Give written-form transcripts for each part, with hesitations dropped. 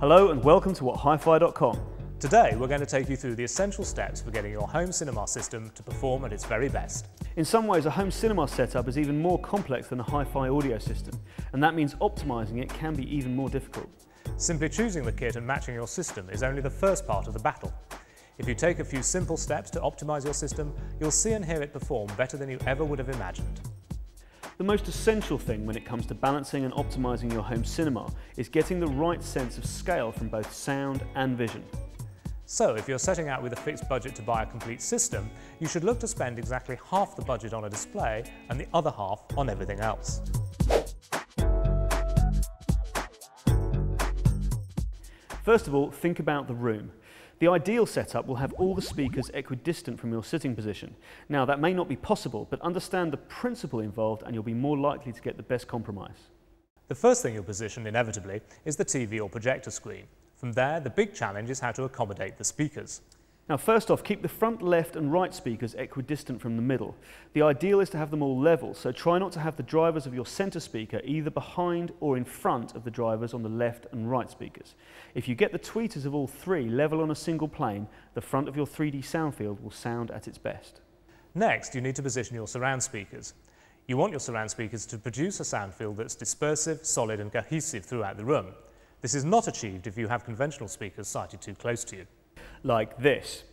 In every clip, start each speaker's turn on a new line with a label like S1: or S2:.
S1: Hello and welcome to whathifi.com.
S2: Today we're going to take you through the essential steps for getting your home cinema system to perform at its very best.
S1: In some ways, a home cinema setup is even more complex than a hi-fi audio system, and that means optimizing it can be even more difficult.
S2: Simply choosing the kit and matching your system is only the first part of the battle. If you take a few simple steps to optimize your system, you'll see and hear it perform better than you ever would have imagined.
S1: The most essential thing when it comes to balancing and optimizing your home cinema is getting the right sense of scale from both sound and vision.
S2: So if you're setting out with a fixed budget to buy a complete system, you should look to spend exactly half the budget on a display and the other half on everything else.
S1: First of all, think about the room. The ideal setup will have all the speakers equidistant from your sitting position. Now, that may not be possible, but understand the principle involved and you'll be more likely to get the best compromise.
S2: The first thing you'll position, inevitably, is the TV or projector screen. From there, the big challenge is how to accommodate the speakers.
S1: Now, first off, keep the front left and right speakers equidistant from the middle. The ideal is to have them all level, so try not to have the drivers of your center speaker either behind or in front of the drivers on the left and right speakers. If you get the tweeters of all three level on a single plane, the front of your 3D sound field will sound at its best.
S2: Next, you need to position your surround speakers. You want your surround speakers to produce a sound field that's dispersive, solid and cohesive throughout the room. This is not achieved if you have conventional speakers sited too close to you.
S1: Like this.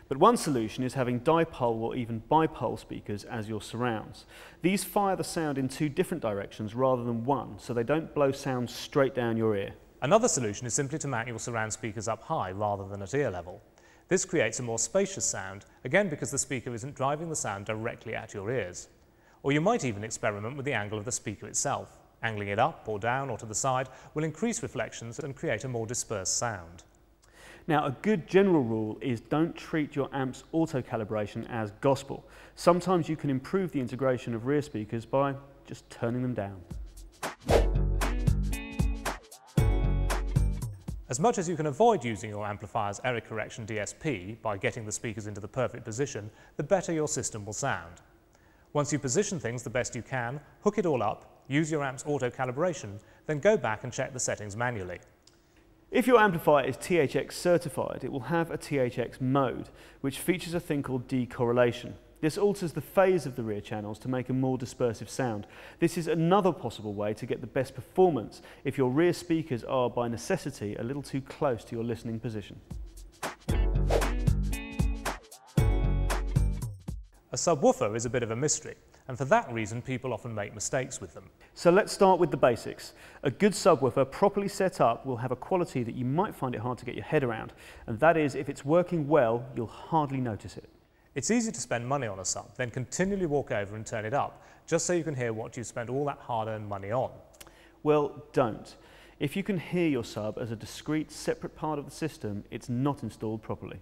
S1: But one solution is having dipole or even bipole speakers as your surrounds. These fire the sound in two different directions rather than one, so they don't blow sound straight down your ear.
S2: Another solution is simply to mount your surround speakers up high rather than at ear level. This creates a more spacious sound, again because the speaker isn't driving the sound directly at your ears. Or you might even experiment with the angle of the speaker itself. Angling it up or down or to the side will increase reflections and create a more dispersed sound.
S1: Now, a good general rule is don't treat your amp's auto-calibration as gospel. Sometimes you can improve the integration of rear speakers by just turning them down.
S2: As much as you can avoid using your amplifier's error correction DSP by getting the speakers into the perfect position, the better your system will sound. Once you position things the best you can, hook it all up, use your amp's auto-calibration, then go back and check the settings manually.
S1: If your amplifier is THX certified, it will have a THX mode, which features a thing called decorrelation. This alters the phase of the rear channels to make a more dispersive sound. This is another possible way to get the best performance if your rear speakers are, by necessity, a little too close to your listening position.
S2: A subwoofer is a bit of a mystery, and for that reason people often make mistakes with them.
S1: So let's start with the basics. A good subwoofer properly set up will have a quality that you might find it hard to get your head around, and that is, if it's working well, you'll hardly notice it.
S2: It's easy to spend money on a sub, then continually walk over and turn it up, just so you can hear what you spent all that hard-earned money on.
S1: Well, don't. If you can hear your sub as a discrete, separate part of the system, it's not installed properly.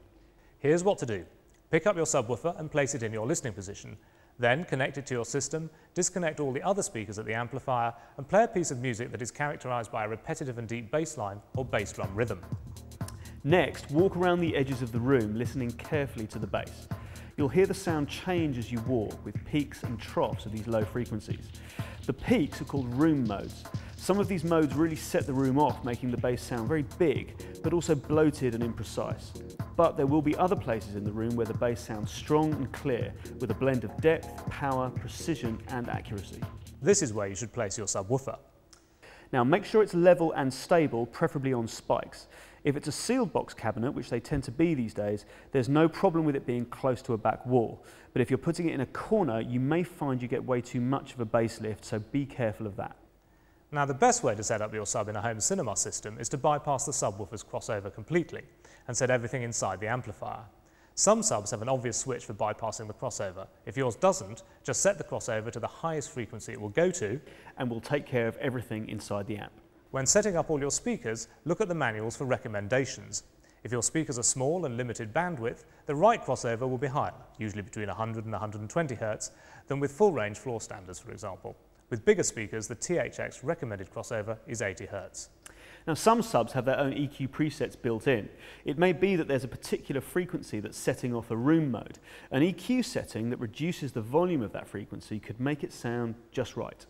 S2: Here's what to do. Pick up your subwoofer and place it in your listening position. Then connect it to your system, disconnect all the other speakers at the amplifier, and play a piece of music that is characterized by a repetitive and deep bass line or bass drum rhythm.
S1: Next, walk around the edges of the room, listening carefully to the bass. You'll hear the sound change as you walk, with peaks and troughs of these low frequencies. The peaks are called room modes. Some of these modes really set the room off, making the bass sound very big, but also bloated and imprecise. But there will be other places in the room where the bass sounds strong and clear, with a blend of depth, power, precision and accuracy.
S2: This is where you should place your subwoofer.
S1: Now make sure it's level and stable, preferably on spikes. If it's a sealed box cabinet, which they tend to be these days, there's no problem with it being close to a back wall. But if you're putting it in a corner, you may find you get way too much of a bass lift, so be careful of that.
S2: Now the best way to set up your sub in a home cinema system is to bypass the subwoofer's crossover completely and set everything inside the amplifier. Some subs have an obvious switch for bypassing the crossover. If yours doesn't, just set the crossover to the highest frequency it will go to,
S1: and we'll take care of everything inside the amp.
S2: When setting up all your speakers, look at the manuals for recommendations. If your speakers are small and limited bandwidth, the right crossover will be higher, usually between 100 and 120 Hz, than with full range floor standards, for example. With bigger speakers, the THX recommended crossover is 80 Hz.
S1: Now, some subs have their own EQ presets built in. It may be that there's a particular frequency that's setting off a room mode. An EQ setting that reduces the volume of that frequency could make it sound just right.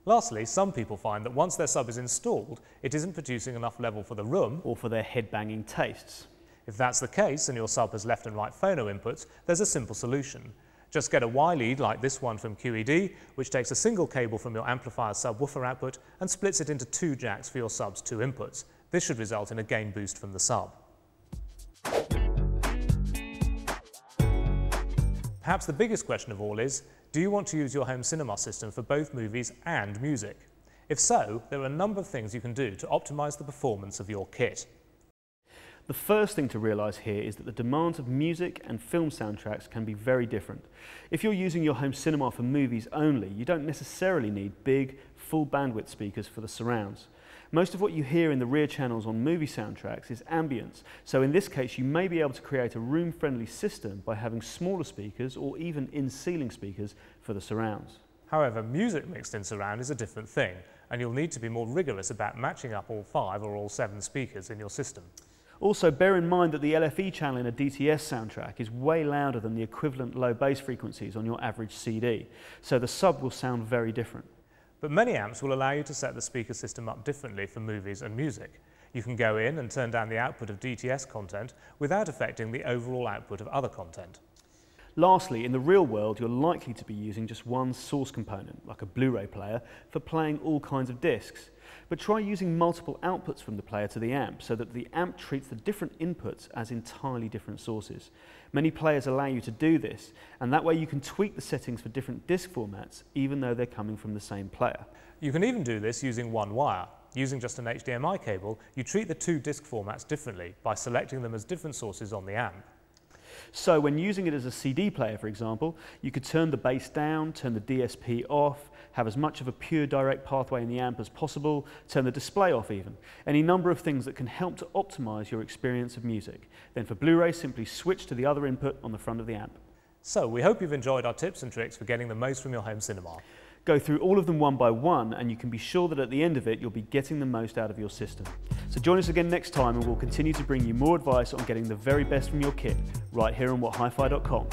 S2: Lastly, some people find that once their sub is installed, it isn't producing enough level for the room
S1: or for their head-banging tastes.
S2: If that's the case and your sub has left and right phono inputs, there's a simple solution. Just get a Y lead like this one from QED, which takes a single cable from your amplifier's subwoofer output and splits it into 2 jacks for your sub's 2 inputs. This should result in a gain boost from the sub. Perhaps the biggest question of all is, do you want to use your home cinema system for both movies and music? If so, there are a number of things you can do to optimize the performance of your kit.
S1: The first thing to realise here is that the demands of music and film soundtracks can be very different. If you're using your home cinema for movies only, you don't necessarily need big, full bandwidth speakers for the surrounds. Most of what you hear in the rear channels on movie soundtracks is ambience, so in this case you may be able to create a room-friendly system by having smaller speakers or even in-ceiling speakers for the surrounds.
S2: However, music mixed in surround is a different thing, and you'll need to be more rigorous about matching up all 5 or all 7 speakers in your system.
S1: Also, bear in mind that the LFE channel in a DTS soundtrack is way louder than the equivalent low bass frequencies on your average CD, so the sub will sound very different.
S2: But many amps will allow you to set the speaker system up differently for movies and music. You can go in and turn down the output of DTS content without affecting the overall output of other content.
S1: Lastly, in the real world, you're likely to be using just one source component, like a Blu-ray player, for playing all kinds of discs. But try using multiple outputs from the player to the amp so that the amp treats the different inputs as entirely different sources. Many players allow you to do this, and that way you can tweak the settings for different disc formats even though they're coming from the same player.
S2: You can even do this using one wire. Using just an HDMI cable, you treat the 2 disc formats differently by selecting them as different sources on the amp.
S1: So when using it as a CD player, for example, you could turn the bass down, turn the DSP off, have as much of a pure direct pathway in the amp as possible, turn the display off even. Any number of things that can help to optimize your experience of music. Then for Blu-ray, simply switch to the other input on the front of the amp.
S2: So we hope you've enjoyed our tips and tricks for getting the most from your home cinema.
S1: Go through all of them one by one, and you can be sure that at the end of it, you'll be getting the most out of your system. So join us again next time, and we'll continue to bring you more advice on getting the very best from your kit, right here on whathifi.com.